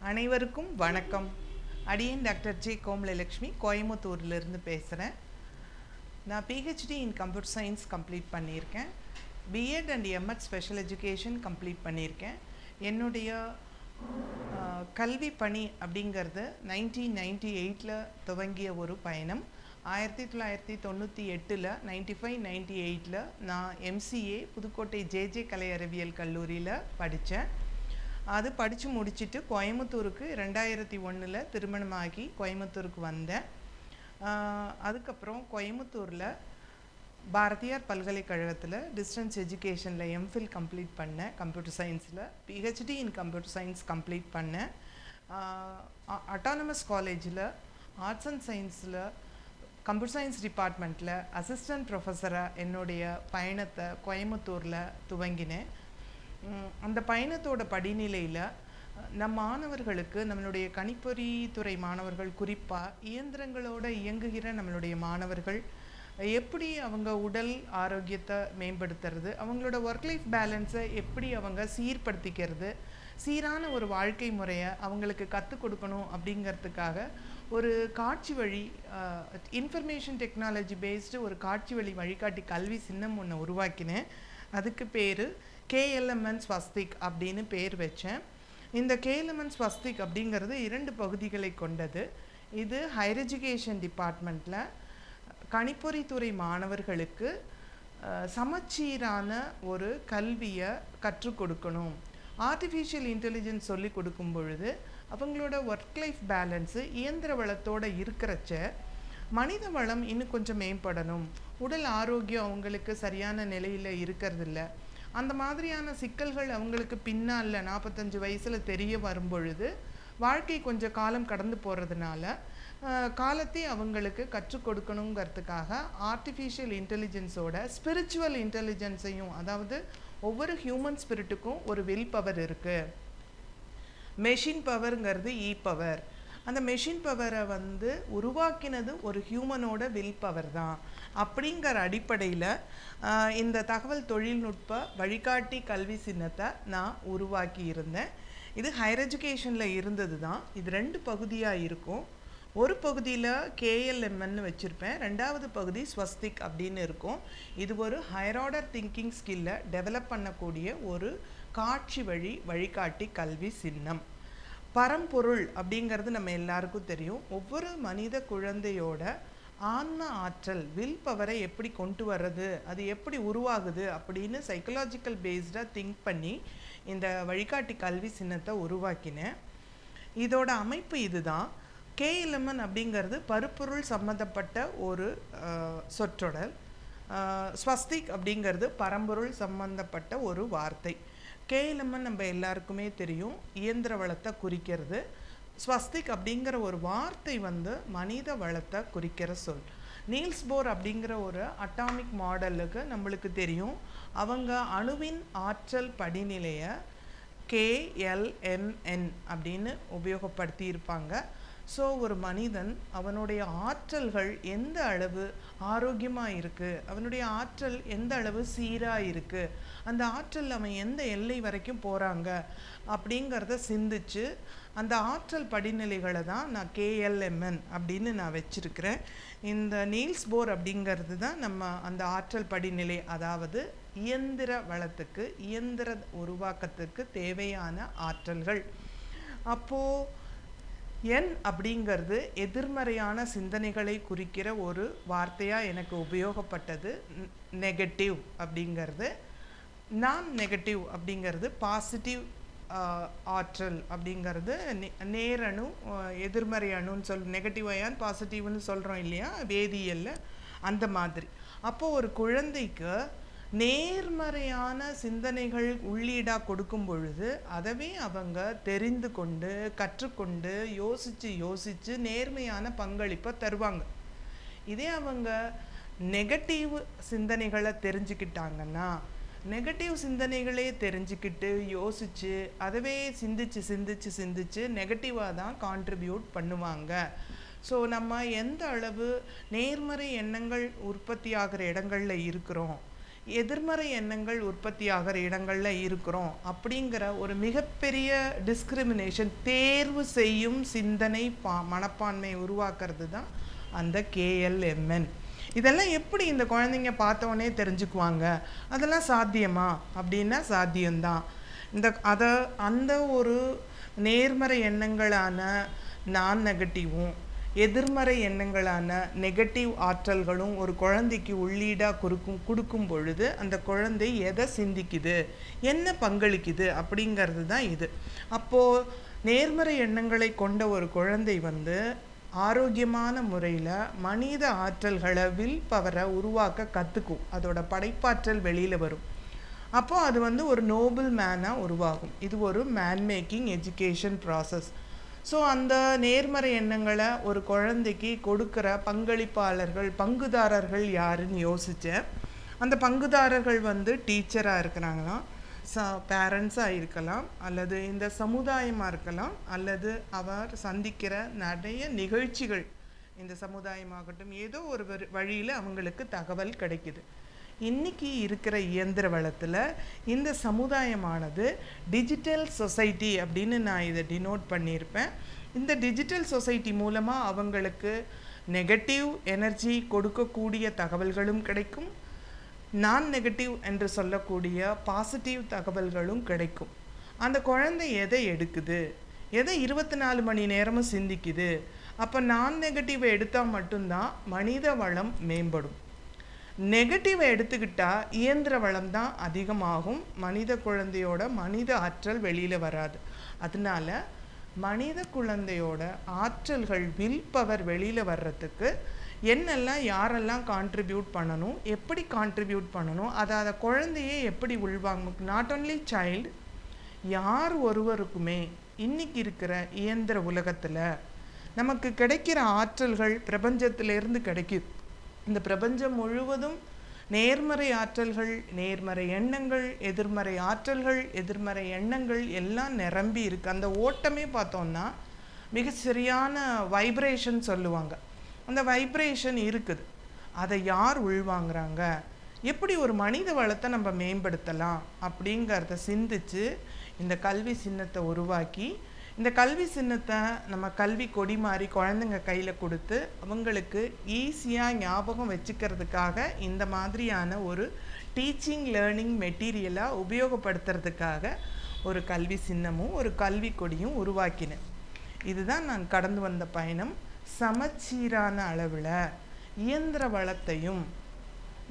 அனைவருக்கும் வணக்கம். அடியேன் டாக்டர் ஜே கோமலலக்ஷ்மி, கோயம்புத்தூர்லேருந்து பேசுகிறேன். நான் PhD in computer science complete பண்ணியிருக்கேன். BEd and MEd special education complete பண்ணியிருக்கேன். என்னுடைய கல்வி பணி அப்படிங்கிறது 1998 துவங்கிய ஒரு பயணம். 1998 95-98 நான் எம்சிஏ புதுக்கோட்டை ஜேஜே கலை அறிவியல் கல்லூரியில் படித்தேன். அது படித்து முடிச்சுட்டு கோயம்புத்தூருக்கு 2001 திருமணமாகி கோயம்புத்தூருக்கு வந்தேன். அதுக்கப்புறம் கோயம்புத்தூரில் பாரதியார் பல்கலைக்கழகத்தில் டிஸ்டன்ஸ் எஜுகேஷனில் எம்ஃபில் கம்ப்ளீட் பண்ணேன். கம்ப்யூட்டர் சயின்ஸில் PhD in computer science complete பண்ணேன். அட்டானமஸ் காலேஜில் ஆர்ட்ஸ் அண்ட் சயின்ஸில் கம்ப்யூட்டர் சயின்ஸ் டிபார்ட்மெண்ட்டில் அசிஸ்டன்ட் ப்ரொஃபஸராக என்னுடைய பயணத்தை கோயம்புத்தூரில் துவங்கினேன். அந்த பயணத்தோட படிநிலையில் நம் மாணவர்களுக்கு, நம்மளுடைய கணிப்பொறித்துறை மாணவர்கள், குறிப்பாக இயந்திரங்களோடு இயங்குகிற நம்மளுடைய மாணவர்கள் எப்படி அவங்க உடல் ஆரோக்கியத்தை மேம்படுத்துறது, அவங்களோட ஒர்க் லைஃப் பேலன்ஸை எப்படி அவங்க சீர்படுத்திக்கிறது, சீரான ஒரு வாழ்க்கை முறையை அவங்களுக்கு கற்றுக் கொடுக்கணும் அப்படிங்கிறதுக்காக ஒரு காட்சி வழி இன்ஃபர்மேஷன் டெக்னாலஜி பேஸ்டு ஒரு காட்சி வழி வழிகாட்டி கல்வி சின்னம் ஒன்று உருவாக்கினேன். அதுக்கு பேர் KLMN ஸ்வஸ்திக் அப்படின்னு பேர் வச்சேன். இந்த KLMN ஸ்வஸ்திக் அப்படிங்கிறது 2 பகுதிகளை கொண்டது. இது ஹையர் எஜுகேஷன் டிபார்ட்மெண்ட்டில் கணிப்பொறித்துறை மாணவர்களுக்கு சமச்சீரான ஒரு கல்வியை கற்றுக் கொடுக்கணும். ஆர்டிஃபிஷியல் இன்டெலிஜென்ஸ் சொல்லி கொடுக்கும் பொழுது அவங்களோட ஒர்க் லைஃப் பேலன்ஸு இயந்திர வளத்தோடு இருக்கிறச்ச மனித வளம் இன்னும் கொஞ்சம் மேம்படணும், உடல் ஆரோக்கியம் அவங்களுக்கு சரியான நிலையில் இருக்கிறதில்ல, அந்த மாதிரியான சிக்கல்கள் அவங்களுக்கு பின்னால் 45 வயசில் தெரிய வரும்பொழுது வாழ்க்கை கொஞ்சம் காலம் கடந்து போகிறதுனால காலத்தை அவங்களுக்கு கற்றுக் கொடுக்கணுங்கிறதுக்காக ஆர்டிஃபிஷியல் இன்டெலிஜென்ஸோட ஸ்பிரிச்சுவல் இன்டெலிஜென்ஸையும், அதாவது ஒவ்வொரு ஹியூமன் ஸ்பிரிட்டுக்கும் ஒரு வில் பவர் இருக்குது. மெஷின் பவருங்கிறது பவர். அந்த மெஷின் பவரை உருவாக்கினது ஒரு ஹியூமனோட வில் பவர் தான். அப்படிங்கிற அடிப்படையில் இந்த தகவல் தொழில்நுட்ப வழிகாட்டி கல்வி சின்னத்தை நான் உருவாக்கி இருந்தேன். இது ஹையர் எஜுகேஷனில் இருந்தது தான். இது 2 பகுதியாக இருக்கும். ஒரு பகுதியில் KLMN வச்சுருப்பேன், 2வது பகுதி ஸ்வஸ்திக் அப்படின்னு இருக்கும். இது ஒரு ஹையர் ஆர்டர் திங்கிங் ஸ்கில்லை டெவலப் பண்ணக்கூடிய ஒரு காட்சி வழி வழிகாட்டி கல்வி சின்னம். பரம்பொருள் அப்படிங்கிறது நம்ம எல்லாருக்கும் தெரியும். ஒவ்வொரு மனித குழந்தையோட ஆன்ம ஆற்றல், வில் பவரை எப்படி கொண்டு வர்றது, அது எப்படி உருவாகுது அப்படின்னு சைக்கலாஜிக்கல் பேஸ்டாக திங்க் பண்ணி இந்த வழிகாட்டி கல்வி சின்னத்தை உருவாக்கினேன். இதோட அமைப்பு இதுதான். KLMN அப்படிங்கிறது பருப்பொருள் சம்மந்தப்பட்ட ஒரு சொற்றொடர். ஸ்வஸ்திக் அப்படிங்கிறது பரம்பொருள் சம்பந்தப்பட்ட ஒரு வார்த்தை. KLMN நம்ம எல்லாருக்குமே தெரியும், இயந்திர வளத்தை குறிக்கிறது. ஸ்வஸ்திக் அப்படிங்கிற ஒரு வார்த்தை மனித வளத்தை குறிக்கிற சொல். நீல்ஸ் போர் அப்படிங்கிற ஒரு அட்டாமிக் மாடலுக்கு நம்மளுக்கு தெரியும், அவங்க அணுவின் ஆற்றல் படிநிலையை KLMN அப்படின்னு உபயோகப்படுத்தி இருப்பாங்க. ஸோ ஒரு மனிதன் அவனுடைய ஆற்றல்கள் எந்த அளவு ஆரோக்கியமாக இருக்குது, அவனுடைய ஆற்றல் எந்த அளவு சீராக இருக்குது, அந்த ஆற்றல் அவன் எந்த எல்லை வரைக்கும் போகிறாங்க அப்படிங்கிறத சிந்திச்சு அந்த ஆற்றல் படிநிலைகளை தான் நான் KLMN அப்படின்னு நான் வச்சுருக்கிறேன். இந்த நீல்ஸ் போர் அப்படிங்கிறது தான் நம்ம அந்த ஆற்றல் படிநிலை, அதாவது இயந்திர வளத்துக்கு, இயந்திர உருவாக்கத்துக்கு தேவையான ஆற்றல்கள். அப்போது N அப்படிங்கிறது எதிர்மறையான சிந்தனைகளை குறிக்கிற ஒரு வார்த்தையாக எனக்கு உபயோகப்பட்டது. நெகட்டிவ் அப்படிங்கிறது, நான் நெகட்டிவ் அப்படிங்கிறது பாசிட்டிவ் ஆற்றல் அப்படிங்கிறது நேரணு எதிர்மறை அணுன்னு நெகட்டிவ் அயான் பாசிட்டிவ்னு சொல்கிறோம் இல்லையா வேதியியலில், அந்த மாதிரி. அப்போது ஒரு குழந்தைக்கு நேர்மறையான சிந்தனைகள் உள்ளீடாக கொடுக்கும் பொழுது அதவே அவங்க தெரிந்து கொண்டு கற்றுக்கொண்டு யோசித்து நேர்மையான பங்களிப்பை தருவாங்க. இதே அவங்க நெகட்டிவ் சிந்தனைகளை தெரிஞ்சுக்கிட்டாங்கன்னா, நெகட்டிவ் சிந்தனைகளே தெரிஞ்சுக்கிட்டு யோசித்து அதவே சிந்திச்சு நெகட்டிவாக தான் கான்ட்ரிபியூட் பண்ணுவாங்க. ஸோ நம்ம எந்த அளவு நேர்மறை எண்ணங்கள் உற்பத்தி ஆகிற இடங்களில் இருக்கிறோம், எதிர்மறை எண்ணங்கள் உற்பத்தி ஆகிற இடங்களில் இருக்கிறோம் அப்படிங்கிற ஒரு மிகப்பெரிய டிஸ்கிரிமினேஷன், தேர்வு செய்யும் சிந்தனை மனப்பான்மை உருவாக்குறது தான் அந்த KLMN. இதெல்லாம் எப்படி இந்த குழந்தைங்க பார்த்தோன்னே தெரிஞ்சுக்குவாங்க? அதெல்லாம் சாத்தியமா அப்படின்னா சாத்தியம்தான். அந்த ஒரு நேர்மறை எண்ணங்களான நான் நெகட்டிவும் எதிர்மறை எண்ணங்களான நெகட்டிவ் ஆற்றல்களும் ஒரு குழந்தைக்கு உள்ளீடாக கொடுக்கும் பொழுது அந்த குழந்தை எதை சிந்திக்குது, என்ன பங்களிக்குது அப்படிங்கிறது தான் இது. அப்போது நேர்மறை எண்ணங்களை கொண்ட ஒரு குழந்தை ஆரோக்கியமான முறையில் மனித ஆற்றல்களை வில் பவரை உருவாக்க கற்றுக்கும். அதோட படைப்பாற்றல் வெளியில் வரும். அப்போது அது ஒரு நோபல் மேனாக உருவாகும். இது ஒரு man making education process. So அந்த நேர்மறை எண்ணங்களை ஒரு குழந்தைக்கு கொடுக்குற பங்குதாரர்கள் யாருன்னு யோசித்தேன். அந்த பங்குதாரர்கள் டீச்சராக இருக்கிறாங்களாம், பேரண்ட்ஸாக இருக்கலாம், அல்லது இந்த சமுதாயமாக இருக்கலாம், அல்லது அவர் சந்திக்கிற நிறைய நிகழ்ச்சிகள், இந்த சமுதாயமாகட்டும், ஏதோ ஒரு வழியில் அவங்களுக்கு தகவல் கிடைக்குது. இன்றைக்கி இருக்கிற இயந்திர வளத்தில் இந்த சமுதாயமானது டிஜிட்டல் சொசைட்டி அப்படின்னு நான் இதை டினோட் பண்ணியிருப்பேன். இந்த டிஜிட்டல் சொசைட்டி மூலமாக அவங்களுக்கு நெகட்டிவ் எனர்ஜி கொடுக்கக்கூடிய தகவல்களும் கிடைக்கும், நான் நெகட்டிவ் என்று சொல்லக்கூடிய பாசிட்டிவ் தகவல்களும் கிடைக்கும். அந்த குழந்தை எதை எடுக்குது, எதை 24 மணி நேரமும் சிந்திக்குது. அப்போ நான் நெகட்டிவை எடுத்தால் மட்டும்தான் மனித வளம் மேம்படும். நெகட்டிவை எடுத்துக்கிட்டால் இயந்திர வளம் தான் அதிகமாகும், மனித குழந்தையோட மனித ஆற்றல் வெளியில் வராது. அதனால மனித குழந்தையோட ஆற்றல்கள் வில் பவர் வெளியில் வர்றதுக்கு என்னெல்லாம் யாரெல்லாம் கான்ட்ரிபியூட் பண்ணணும், எப்படி கான்ட்ரிபியூட் பண்ணணும், அதை குழந்தையே எப்படி உள்வாங்க. நாட் ஓன்லி சைல்டு, யார் ஒருவருக்குமே இன்றைக்கி இருக்கிற இயந்திர உலகத்தில் நமக்கு கிடைக்கிற ஆற்றல்கள் பிரபஞ்சத்திலேருந்து கிடைக்குது. இந்த பிரபஞ்சம் முழுவதும் நேர்மறை ஆற்றல்கள், நேர்மறை எண்ணங்கள், எதிர்மறை ஆற்றல்கள், எதிர்மறை எண்ணங்கள் எல்லாம் நிரம்பி இருக்குது. அந்த ஓட்டமே பார்த்தோன்னா மிக சரியான வைப்ரேஷன் சொல்லுவாங்க. அந்த வைப்ரேஷன் இருக்குது. அதை யார் உள்வாங்கிறாங்க, எப்படி ஒரு மனித வளத்தை நம்ம மேம்படுத்தலாம் அப்படிங்கிறத சிந்தித்து இந்த கல்வி சின்னத்தை உருவாக்கி, இந்த கல்வி சின்னத்தை நம்ம கல்வி கொடி மாதிரி குழந்தைங்க கையில் கொடுத்து அவங்களுக்கு ஈஸியாக ஞாபகம் வச்சுக்கிறதுக்காக இந்த மாதிரியான ஒரு டீச்சிங் லேர்னிங் மெட்டீரியலாக உபயோகப்படுத்துறதுக்காக ஒரு கல்வி சின்னமும் ஒரு கல்வி கொடியும் உருவாக்கினேன். இதுதான் நான் கடந்து வந்த பயணம். சமச்சீரான அளவில் இயந்திர வளத்தையும்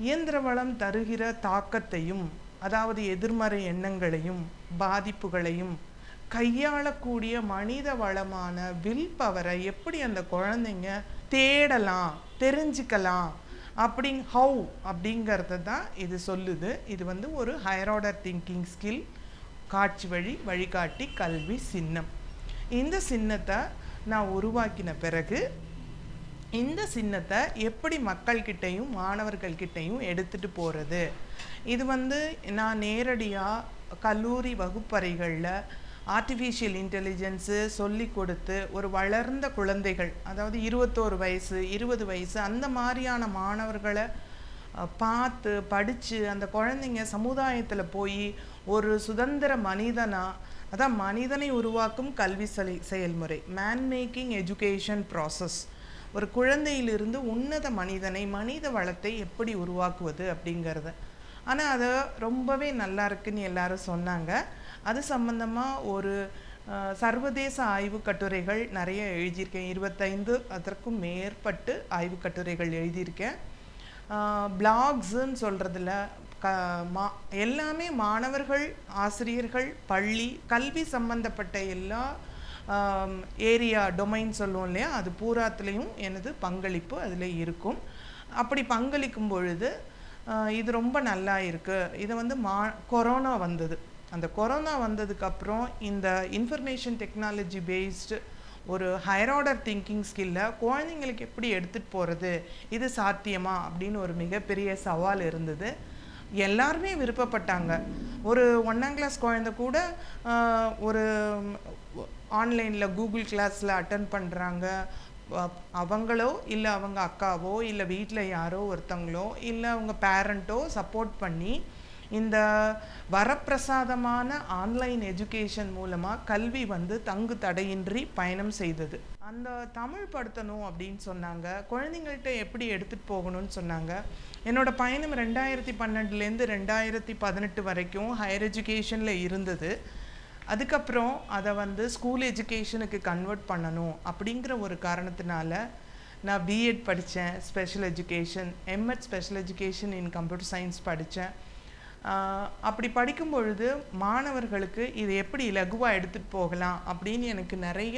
இயந்திர வளம் தருகிற தாக்கத்தையும், அதாவது எதிர்மறை எண்ணங்களையும் பாதிப்புகளையும் கையாளக்கூடிய மனித வளமான வில் பவரை எப்படி அந்த குழந்தைங்க தேடலாம், தெரிஞ்சுக்கலாம் ஹவு அப்படிங்கிறது தான் இது சொல்லுது. இது ஒரு ஹையர் ஆர்டர் திங்கிங் ஸ்கில் காட்சி வழிகாட்டி கல்வி சின்னம். இந்த சின்னத்தை நான் உருவாக்கின பிறகு இந்த சின்னத்தை எப்படி மக்கள்கிட்டையும் மாணவர்கள்கிட்டையும் எடுத்துகிட்டு போகிறது, இது நான் நேரடியாக கல்லூரி வகுப்பறைகளில் ஆர்டிஃபிஷியல் இன்டெலிஜென்ஸு சொல்லி கொடுத்து ஒரு வளர்ந்த குழந்தைகள், அதாவது 21 வயசு 20 வயசு அந்த மாதிரியான மாணவர்களை பார்த்து படித்து அந்த குழந்தைங்க சமுதாயத்தில் போய் ஒரு சுதந்திர மனிதனாக, அதான் மனிதனை உருவாக்கும் கல்வி செயல்முறை, மேன் மேக்கிங் எஜுகேஷன் ப்ராசஸ், ஒரு குழந்தையிலிருந்து உன்னத மனிதனை மனித வளத்தை எப்படி உருவாக்குவது அப்படிங்கிறத. ஆனால் அது ரொம்பவே நல்லா இருக்குன்னு எல்லாரும் சொன்னாங்க. அது சம்பந்தமாக ஒரு சர்வதேச ஆய்வு கட்டுரைகள் நிறைய எழுதியிருக்கேன். 25 அதற்கும் மேற்பட்டு ஆய்வு கட்டுரைகள் எழுதியிருக்கேன். பிளாக்ஸுன்னு சொல்கிறதுல எல்லாமே மாணவர்கள், ஆசிரியர்கள், பள்ளி கல்வி சம்பந்தப்பட்ட எல்லா ஏரியா டொமைன் சொல்லுவோம் இல்லையா, அது பூராத்துலேயும் எனது பங்களிப்பு அதில் இருக்கும். அப்படி பங்களிக்கும் பொழுது இது ரொம்ப நல்லா இருக்குது. இது கொரோனா வந்தது. அந்த கொரோனா வந்ததுக்கப்புறம் இந்த இன்ஃபர்மேஷன் டெக்னாலஜி பேஸ்டு ஒரு ஹையர் ஆர்டர் திங்கிங் ஸ்கில்லை குழந்தைங்களுக்கு எப்படி எடுத்துகிட்டு போகிறது, இது சாத்தியமா அப்படின்னு ஒரு மிகப்பெரிய சவால் இருந்தது. எல்லாருமே விருப்பப்பட்டாங்க. ஒரு 1ஆம் கிளாஸ் குழந்தை கூட ஒரு ஆன்லைனில் கூகுள் கிளாஸில் அட்டன் பண்ணுறாங்க. அவங்களோ இல்லை அவங்க அக்காவோ இல்லை வீட்டில் யாரோ ஒருத்தங்களோ இல்லை அவங்க பேரண்ட்டோ சப்போர்ட் பண்ணி இந்த வரப்பிரசாதமான ஆன்லைன் எஜுகேஷன் மூலமாக கல்வி வந்து தங்கு தடையின்றி பயணம் செய்தது. அந்த தமிழ் படுத்தணும் அப்படின்னு சொன்னாங்க. குழந்தைங்கள்ட்ட எப்படி எடுத்துகிட்டு போகணும்னு சொன்னாங்க. என்னோடய பயணம் 2012லேருந்து 2018 வரைக்கும் ஹையர் எஜுகேஷனில் இருந்தது. அதுக்கப்புறம் அதை வந்து ஸ்கூல் எஜுகேஷனுக்கு கன்வெர்ட் பண்ணணும் அப்படிங்கிற ஒரு காரணத்தினால நான் பிஎட் படித்தேன், special education, MEd special education in computer science படித்தேன். அப்படி படிக்கும் பொழுது மாணவர்களுக்கு இது எப்படி இலகுவாக எடுத்துகிட்டு போகலாம் அப்படின்னு எனக்கு நிறைய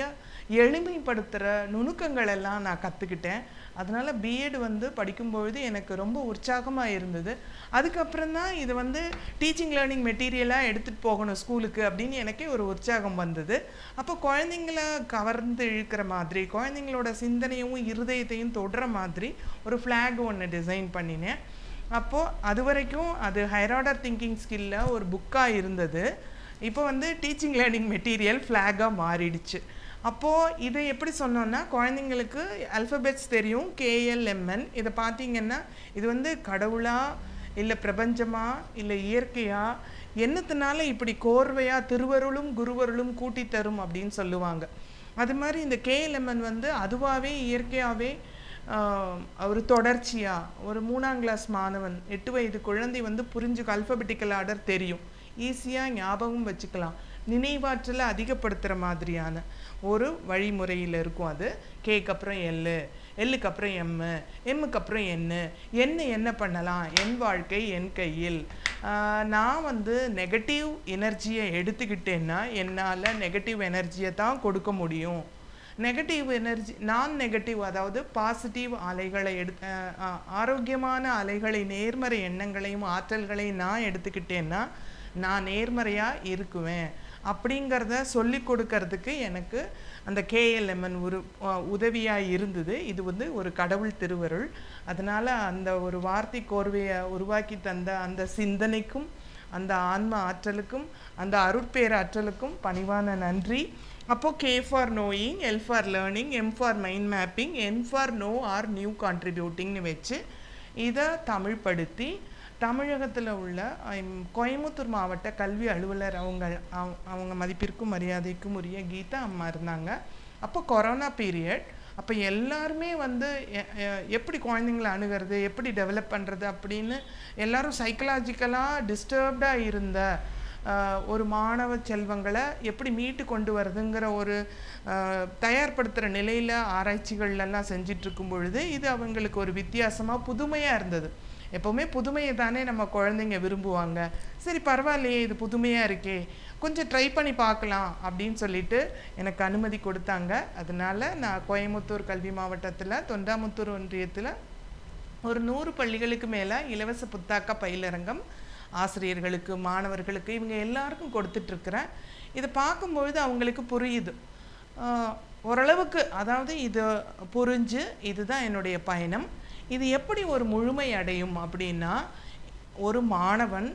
எளிமைப்படுத்துகிற நுணுக்கங்கள் எல்லாம் நான் கற்றுக்கிட்டேன். அதனால் பிஎட் வந்து படிக்கும்பொழுது எனக்கு ரொம்ப உற்சாகமாக இருந்தது. அதுக்கப்புறம் தான் இது வந்து டீச்சிங் லேர்னிங் மெட்டீரியலாக எடுத்துகிட்டு போகணும் ஸ்கூலுக்கு அப்படின்னு எனக்கே ஒரு உற்சாகம் வந்தது. அப்போ குழந்தைங்கள கவர்ந்து இழுக்கிற மாதிரி, குழந்தைங்களோட சிந்தனையும் இருதயத்தையும் தொடுற மாதிரி ஒரு ஃப்ளாக் ஒன்று டிசைன் பண்ணினேன். அப்போது அது வரைக்கும் அது ஹையர் ஆர்டர் திங்கிங் ஸ்கில்ல ஒரு புக்காக இருந்தது. இப்போ வந்து டீச்சிங் லேர்னிங் மெட்டீரியல் ஃப்ளாகாக மாறிடுச்சு. அப்போது இதை எப்படி சொன்னோன்னா, குழந்தைங்களுக்கு அல்ஃபபெட்ஸ் தெரியும், KLMN. இதை பார்த்தீங்கன்னா இது வந்து கடவுளா இல்லை பிரபஞ்சமா இல்லை இயற்கையா, என்னத்தினால இப்படி கோர்வையாக திருவருளும் குருவருளும் கூட்டி தரும் அப்படின்னு சொல்லுவாங்க. அது மாதிரி இந்த KLMN வந்து அதுவாகவே இயற்கையாகவே ஒரு தொடர்ச்சியாக ஒரு 3ஆம் கிளாஸ் மாணவன் 8 வயது குழந்தை வந்து புரிஞ்சுக்க அல்ஃபபெட்டிக்கல் ஆர்டர் தெரியும், ஈஸியாக ஞாபகம் வச்சுக்கலாம், நினைவாற்றலை அதிகப்படுத்துகிற மாதிரியான ஒரு வழிமுறையில் இருக்கும். அது கேக்கு அப்புறம் எல்லுக்கு அப்புறம் எம்முக்கு அப்புறம் என்ன பண்ணலாம், என் வாழ்க்கை என் கையில். நான் வந்து நெகட்டிவ் எனர்ஜியை எடுத்துக்கிட்டேன்னா என்னால் நெகட்டிவ் எனர்ஜியை தான் கொடுக்க முடியும். நெகட்டிவ் எனர்ஜி நான் நெகட்டிவ், அதாவது பாசிட்டிவ் அலைகளை ஆரோக்கியமான அலைகளை, நேர்மறை எண்ணங்களையும் ஆற்றல்களையும் நான் எடுத்துக்கிட்டேன்னா நான் நேர்மறையாக இருக்குவேன் அப்படிங்கிறத சொல்லி கொடுக்கறதுக்கு எனக்கு அந்த KLMN உதவியாக இருந்தது. இது வந்து ஒரு கடவுள் திருவருள். அதனால் அந்த ஒரு வார்த்தை கோர்வையை உருவாக்கி தந்த அந்த சிந்தனைக்கும் அந்த ஆன்ம ஆற்றலுக்கும் அந்த அருட்பேராற்றலுக்கும் பணிவான நன்றி. அப்போது K for knowing, L for learning, M for mind mapping, N for know or new contributingனு வச்சு இதை தமிழ்படுத்தி தமிழகத்தில் உள்ள கோயம்புத்தூர் மாவட்ட கல்வி அலுவலர் அவங்க மதிப்பிற்கும் மரியாதைக்கும் உரிய கீதா அம்மா இருந்தாங்க. அப்போ கொரோனா பீரியட். அப்போ எல்லாருமே வந்து எப்படி குழந்தைங்களை அணுகிறது, எப்படி டெவலப் பண்ணுறது அப்படின்னு எல்லாரும் சைக்கலாஜிக்கலாக டிஸ்டர்ப்டாக இருந்த ஒரு மாணவ செல்வங்களை எப்படி மீட்டு கொண்டு வருதுங்கிற ஒரு தயார்படுத்துகிற நிலையில் ஆராய்ச்சிகள்லாம் செஞ்சிட்ருக்கும் பொழுது இது அவங்களுக்கு ஒரு வித்தியாசமாக புதுமையாக இருந்தது. எப்போவுமே புதுமையை தானே நம்ம குழந்தைங்க விரும்புவாங்க. சரி பரவாயில்லையே, இது புதுமையாக இருக்கே, கொஞ்சம் ட்ரை பண்ணி பார்க்கலாம் அப்படின்னு சொல்லிட்டு எனக்கு அனுமதி கொடுத்தாங்க. அதனால் நான் கோயம்புத்தூர் கல்வி மாவட்டத்தில் தொண்டாமுத்தூர் ஒன்றியத்தில் ஒரு 100 பள்ளிகளுக்கு மேலே இலவச புத்தாக்க பயிலரங்கம் ஆசிரியர்களுக்கு, மாணவர்களுக்கு, இவங்க எல்லாருக்கும் கொடுத்துட்ருக்குறேன். இதை பார்க்கும்பொழுது அவங்களுக்கு புரியுது ஓரளவுக்கு. அதாவது இது புரிஞ்சு இதுதான் என்னுடைய பயணம். இது எப்படி ஒரு முழுமை அடையும் அப்படின்னா, ஒரு மாணவன்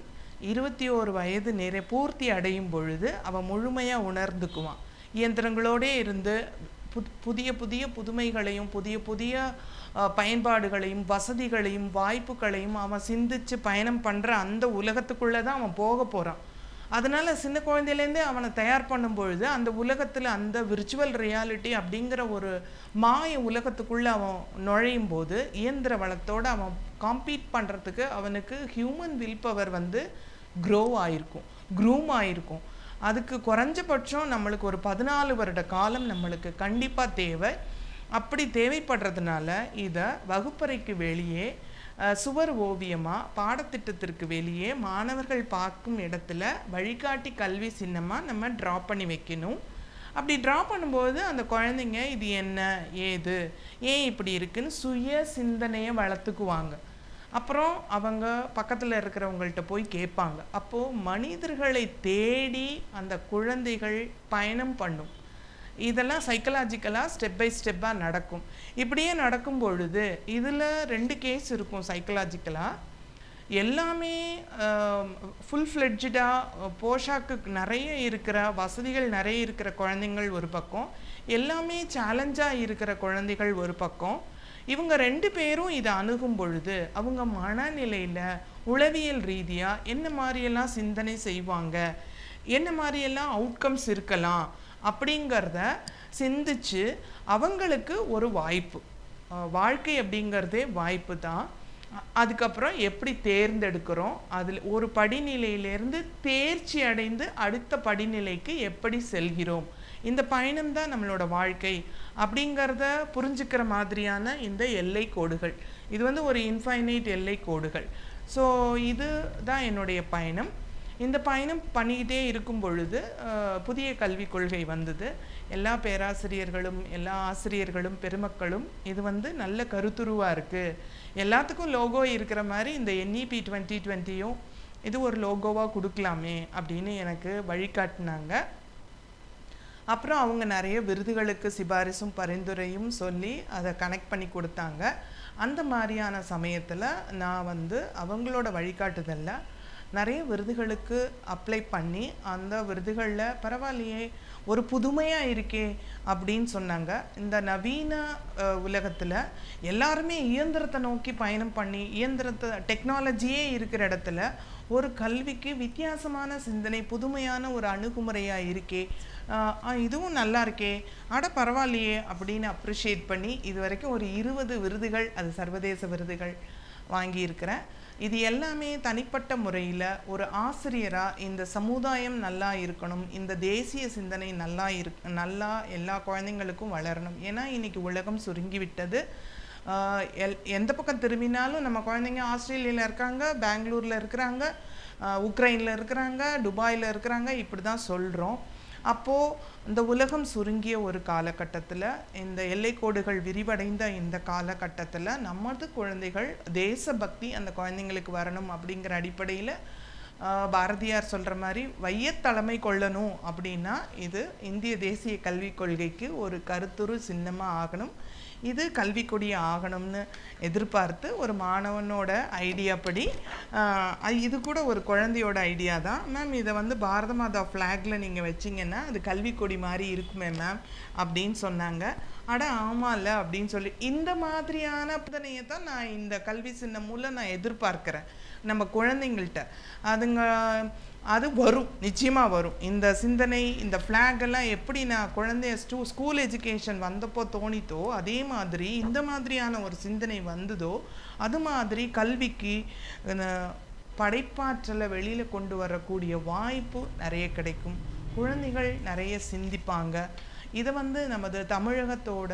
21 வயது பூர்த்தி அடையும் பொழுது அவன் முழுமையாக உணர்ந்துக்குவான். இயந்திரங்களோடே இருந்து புதிய புதிய புதுமைகளையும் புதிய பயன்பாடுகளையும் வசதிகளையும் வாய்ப்புகளையும் அவன் சிந்திச்சு பயணம் பண்ணுற அந்த உலகத்துக்குள்ளே தான் அவன் போக போகிறான். அதனால் சின்ன குழந்தையிலேருந்தே அவனை தயார் பண்ணும் பொழுது அந்த உலகத்தில் அந்த விர்ச்சுவல் ரியாலிட்டி அப்படிங்கிற ஒரு மாய உலகத்துக்குள்ளே அவன் நுழையும் போது இயந்திர வளத்தோடு அவன் காம்பீட் பண்ணுறதுக்கு அவனுக்கு ஹியூமன் வில் பவர் வந்து க்ரூம் ஆகிருக்கும். அதுக்கு குறைஞ்சபட்சம் நம்மளுக்கு ஒரு 14 வருட காலம் நம்மளுக்கு கண்டிப்பாக தேவை. அப்படி தேவைப்படுறதுனால இதை வகுப்பறைக்கு வெளியே சுவர் ஓவியமாக, பாடத்திட்டத்திற்கு வெளியே மாணவர்கள் பார்க்கும் இடத்துல வழிகாட்டி கல்வி சின்னமாக நம்ம ட்ரா பண்ணி வைக்கணும். அப்படி ட்ரா பண்ணும்போது அந்த குழந்தைங்க இது என்ன, ஏது, ஏன் இப்படி இருக்குன்னு சுய சிந்தனையை வளர்த்துக்குவாங்க. அப்புறம் அவங்க பக்கத்தில் இருக்கிறவங்கள்ட்ட போய் கேட்பாங்க. அப்போது மனிதர்களை தேடி அந்த குழந்தைகள் பயணம் பண்ணும். இதெல்லாம் சைக்கலாஜிக்கலாக ஸ்டெப் பை ஸ்டெப்பாக நடக்கும். இப்படியே நடக்கும் பொழுது இதில் 2 கேஸ் இருக்கும். சைக்கலாஜிக்கலாக எல்லாமே ஃபுல் ஃப்ளெட்ஜாக போஷாக்கு நிறைய இருக்கிற வசதிகள் நிறைய இருக்கிற குழந்தைங்கள் ஒரு பக்கம், எல்லாமே சேலஞ்சாக இருக்கிற குழந்தைகள் ஒரு பக்கம். இவங்க 2 பேரும் இதை அணுகும் பொழுது அவங்க மனநிலையில் உளவியல் ரீதியாக என்ன மாதிரியெல்லாம் சிந்தனை செய்வாங்க, என்ன மாதிரியெல்லாம் அவுட்கம்ஸ் இருக்கலாம் அப்படிங்கிறத சிந்திச்சு அவங்களுக்கு ஒரு வாய்ப்பு, வாழ்க்கை அப்படிங்கிறதே வாய்ப்பு தான். அதுக்கப்புறம் எப்படி தேர்ந்தெடுக்கிறோம், அதில் ஒரு படிநிலையிலேருந்து தேர்ச்சி அடைந்து அடுத்த படிநிலைக்கு எப்படி செல்கிறோம், இந்த பயணம் தான் நம்மளோட வாழ்க்கை அப்படிங்கிறத புரிஞ்சுக்கிற மாதிரியான இந்த எல்லை கோடுகள். இது வந்து ஒரு இன்ஃபைனைட் எல்லை கோடுகள். ஸோ இது தான் என்னுடைய பயணம். இந்த பயணம் பண்ணிக்கிட்டே இருக்கும் பொழுது புதிய கல்விக் கொள்கை வந்தது. எல்லா பேராசிரியர்களும் எல்லா ஆசிரியர்களும் பெருமக்களும் இது வந்து நல்ல கருத்துருவாக இருக்குது, எல்லாத்துக்கும் லோகோ இருக்கிற மாதிரி இந்த NEP 2020யும் இது ஒரு லோகோவாக கொடுக்கலாமே அப்படின்னு எனக்கு வழிகாட்டினாங்க. அப்புறம் அவங்க நிறைய விருதுகளுக்கு சிபாரிசும் பரிந்துரையும் சொல்லி அதை கனெக்ட் பண்ணி கொடுத்தாங்க. அந்த மாதிரியான சமயத்தில் நான் வந்து அவங்களோட வழிகாட்டுதலில் நிறைய விருதுகளுக்கு அப்ளை பண்ணி அந்த விருதுகளில் பரவாயில்லையே ஒரு புதுமையாக இருக்கே அப்படின்னு சொன்னாங்க. இந்த நவீன உலகத்தில் எல்லாருமே இயந்திரத்தை நோக்கி பயணம் பண்ணி இயந்திரத்தை டெக்னாலஜியே இருக்கிற இடத்துல ஒரு கல்விக்கு வித்தியாசமான சிந்தனை புதுமையான ஒரு அணுகுமுறையாக இருக்கே, இதுவும் நல்லா இருக்கே, பரவாயில்லையே அப்படின்னு அப்ரிஷியேட் பண்ணி இது வரைக்கும் ஒரு 20 விருதுகள், அது சர்வதேச விருதுகள் வாங்கியிருக்கிறேன். இது எல்லாமே தனிப்பட்ட முறையில் ஒரு ஆசிரியராக இந்த சமுதாயம் நல்லா இருக்கணும், இந்த தேசிய சிந்தனை நல்லா எல்லா குழந்தைங்களுக்கும் வளரணும். ஏன்னா இன்றைக்கி உலகம் சுருங்கி விட்டது. எந்த பக்கம் திரும்பினாலும் நம்ம குழந்தைங்க ஆஸ்திரேலியாவில் இருக்காங்க, பெங்களூரில் இருக்கிறாங்க, உக்ரைனில் இருக்கிறாங்க, துபாயில் இருக்கிறாங்க, இப்படி தான் சொல்கிறோம். அப்போது இந்த உலகம் சுருங்கிய ஒரு காலகட்டத்தில், இந்த எல்லைக்கோடுகள் விரிவடைந்த இந்த காலகட்டத்தில் நமது குழந்தைகள் தேசபக்தி அந்த குழந்தைங்களுக்கு வரணும் அப்படிங்கிற அடிப்படையில் பாரதியார் சொல்கிற மாதிரி வையத்தலைமை கொள்ளணும் அப்படின்னா இது இந்திய தேசிய கல்விக் கொள்கைக்கு ஒரு கருத்துரு சின்னமாக ஆகணும், இது கல்விக்கொடி ஆகணும்னு எதிர்பார்த்து ஒரு மாணவனோட ஐடியா படி, இது கூட ஒரு குழந்தையோட ஐடியா தான், மேம் இதை வந்து பாரத மாதா ஃப்ளாகில் நீங்கள் வச்சிங்கன்னா அது கல்விக்கொடி மாதிரி இருக்குமே மேம் அப்படின்னு சொன்னாங்க. ஆமாம்ல அப்படின்னு சொல்லி இந்த மாதிரியான புதனையை தான் நான் இந்த கல்வி சின்னம் மூலம் நான் எதிர்பார்க்குறேன் நம்ம குழந்தைங்கள்ட்ட. அது வரும், நிச்சயமாக வரும். இந்த சிந்தனை, இந்த ஃப்ளாகெல்லாம் எப்படி நான் குழந்தைய ஸ்கூல் எஜுகேஷன் வந்தப்போ தோணித்தோ அதே மாதிரி இந்த மாதிரியான ஒரு சிந்தனை வந்ததோ அது மாதிரி கல்விக்கு படைப்பாற்றலை வெளியில் கொண்டு வரக்கூடிய வாய்ப்பு நிறைய கிடைக்கும், குழந்தைகள் நிறைய சிந்திப்பாங்க. இதை வந்து நமது தமிழகத்தோட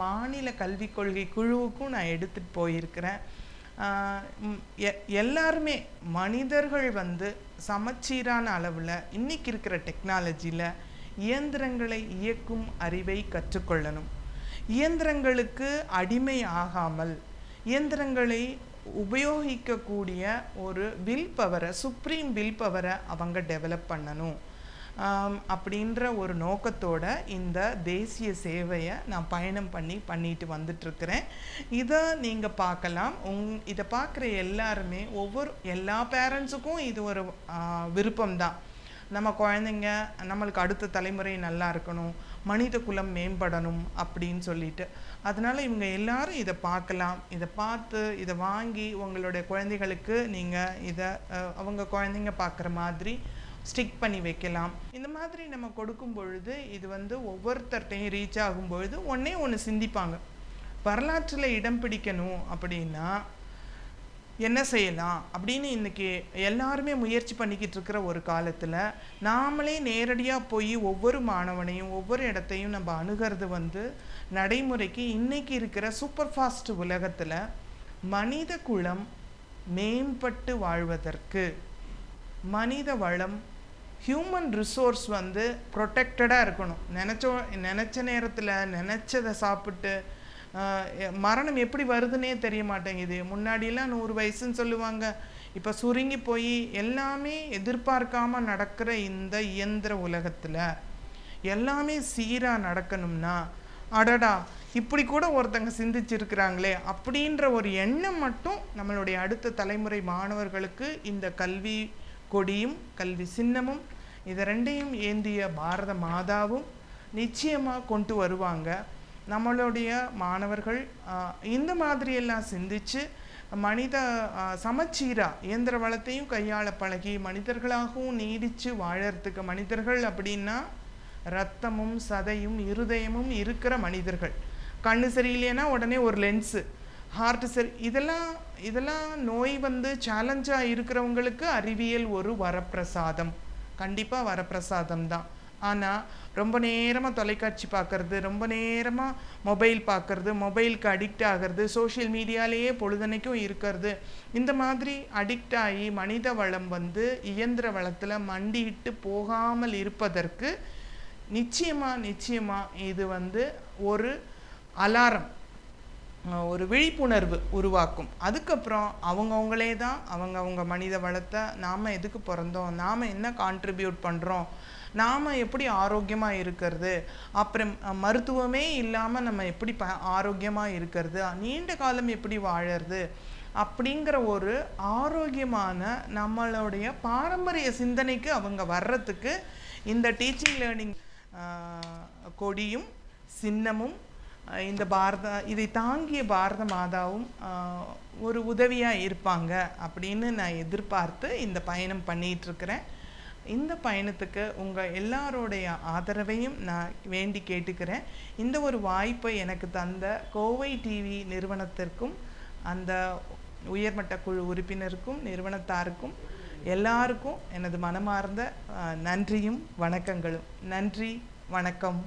மாநில கல்விக் கொள்கை குழுவுக்கும் நான் எடுத்துகிட்டு போயிருக்கிறேன். எல்லாருமே மனிதர்கள் வந்து சமச்சீரான அளவில் இன்றைக்கி இருக்கிற டெக்னாலஜியில் இயந்திரங்களை இயக்கும் அறிவை கற்றுக்கொள்ளணும். இயந்திரங்களுக்கு அடிமை ஆகாமல் இயந்திரங்களை உபயோகிக்கக்கூடிய ஒரு வில் பவரை, சுப்ரீம் வில் பவரை அவங்க டெவலப் பண்ணணும் அப்படின்ற ஒரு நோக்கத்தோட இந்த தேசிய சேவையை நான் பயணம் பண்ணிட்டு வந்துட்டுருக்கிறேன். இதை நீங்கள் பார்க்கலாம். இதை பார்க்குற எல்லாருமே எல்லா பேரண்ட்ஸுக்கும் இது ஒரு விருப்பம்தான். நம்ம குழந்தைங்க நம்மளுக்கு அடுத்த தலைமுறை நல்லா இருக்கணும், மனித குலம் மேம்படணும் அப்படின்னு சொல்லிட்டு. அதனால் இவங்க எல்லாரும் இதை பார்க்கலாம். இதை பார்த்து இதை வாங்கி உங்களுடைய குழந்தைகளுக்கு நீங்கள் இதை அவங்க குழந்தைங்க பார்க்குற மாதிரி ஸ்டிக் பண்ணி வைக்கலாம். இந்த மாதிரி நம்ம கொடுக்கும் பொழுது இது வந்து ஒவ்வொருத்தர்கிட்டையும் ரீச் ஆகும் பொழுது ஒன்று சிந்திப்பாங்க, வரலாற்றில் இடம் பிடிக்கணும் அப்படின்னா என்ன செய்யலாம் அப்படின்னு. இன்றைக்கி எல்லாருமே முயற்சி பண்ணிக்கிட்டு இருக்கிற ஒரு காலத்தில் நாமளே நேரடியாக போய் ஒவ்வொரு மாணவனையும் ஒவ்வொரு இடத்தையும் நம்ம அணுகிறது வந்து நடைமுறைக்கு இன்றைக்கி இருக்கிற சூப்பர் ஃபாஸ்ட் உலகத்தில் மனித குலம் மேம்பட்டு வாழ்வதற்கு மனித வளம் ஹியூமன் ரிசோர்ஸ் வந்து ப்ரொடெக்டடாக இருக்கணும். நினச்ச நேரத்தில் நினச்சதை சாப்பிட்டு மரணம் எப்படி வருதுன்னே தெரிய மாட்டேங்குது. முன்னாடிலாம் 100 வயசுன்னு சொல்லுவாங்க, இப்போ சுருங்கி போய் எல்லாமே எதிர்பார்க்காம நடக்கிற இந்த இயந்திர உலகத்தில் எல்லாமே சீராக நடக்கணும்னா இப்படி கூட ஒருத்தங்க சிந்திச்சிருக்கிறாங்களே அப்படின்ற ஒரு எண்ணம் மட்டும் நம்மளுடைய அடுத்த தலைமுறை மாணவர்களுக்கு இந்த கல்வி கொடியும் கல்வி சின்னமும் இதை ரெண்டையும் ஏந்திய பாரத மாதாவும் நிச்சயமாக கொண்டு வருவாங்க. நம்மளுடைய மாணவர்கள் இந்த மாதிரியெல்லாம் சிந்தித்து மனித சமச்சீரா இயந்திர வளத்தையும் கையாள பழகி மனிதர்களாகவும் நீடித்து வாழறதுக்கு, மனிதர்கள் அப்படின்னா ரத்தமும் சதையும் இருதயமும் இருக்கிற மனிதர்கள். கண்ணு சரியில்லைன்னா உடனே ஒரு லென்ஸு, ஹார்ட் சரி, இதெல்லாம் நோய் வந்து சேலஞ்சாக இருக்கிறவங்களுக்கு அறிவியல் ஒரு வரப்பிரசாதம், கண்டிப்பாக வரப்பிரசாதம் தான். ஆனால் ரொம்ப நேரமாக தொலைக்காட்சி பார்க்குறது, ரொம்ப நேரமாக மொபைல் பார்க்குறது, மொபைலுக்கு அடிக்ட் ஆகிறது, சோஷியல் மீடியாலேயே பொழுதனைக்கும் இருக்கிறது, இந்த மாதிரி அடிக்ட் ஆகி மனித வளம் வந்து இயந்திர வளத்தில் மண்டிட்டு போகாமல் இருப்பதற்கு நிச்சயமாக இது வந்து ஒரு அலாரம், ஒரு விழிப்புணர்வு உருவாக்கும். அதுக்கப்புறம் அவங்கவுங்களே தான் அவங்க மனித வளத்தை நாம் எதுக்கு பிறந்தோம், நாம் என்ன கான்ட்ரிபியூட் பண்ணுறோம், நாம் எப்படி ஆரோக்கியமாக இருக்கிறது, அப்புறம் மருத்துவமே இல்லாமல் நம்ம எப்படி ஆரோக்கியமாக இருக்கிறது, நீண்ட காலம் எப்படி வாழறது அப்படிங்கிற ஒரு ஆரோக்கியமான நம்மளுடைய பாரம்பரிய சிந்தனைக்கு அவங்க வர்றதுக்கு இந்த டீச்சிங் லேர்னிங் கொடியும் சின்னமும் இந்த இதை தாங்கிய பாரத மாதாவும் ஒரு உதவியாக இருப்பாங்க அப்படின்னு நான் எதிர்பார்த்து இந்த பயணம் பண்ணிகிட்ருக்கிறேன். இந்த பயணத்துக்கு உங்கள் எல்லாரோடைய ஆதரவையும் நான் வேண்டி கேட்டுக்கிறேன். இந்த ஒரு வாய்ப்பை எனக்கு தந்த கோவை டிவி நிறுவனத்திற்கும் அந்த உயர்மட்ட குழு உறுப்பினருக்கும் நிறுவனத்தாருக்கும் எல்லாருக்கும் எனது மனமார்ந்த நன்றியும் வணக்கங்களும். நன்றி, வணக்கம்.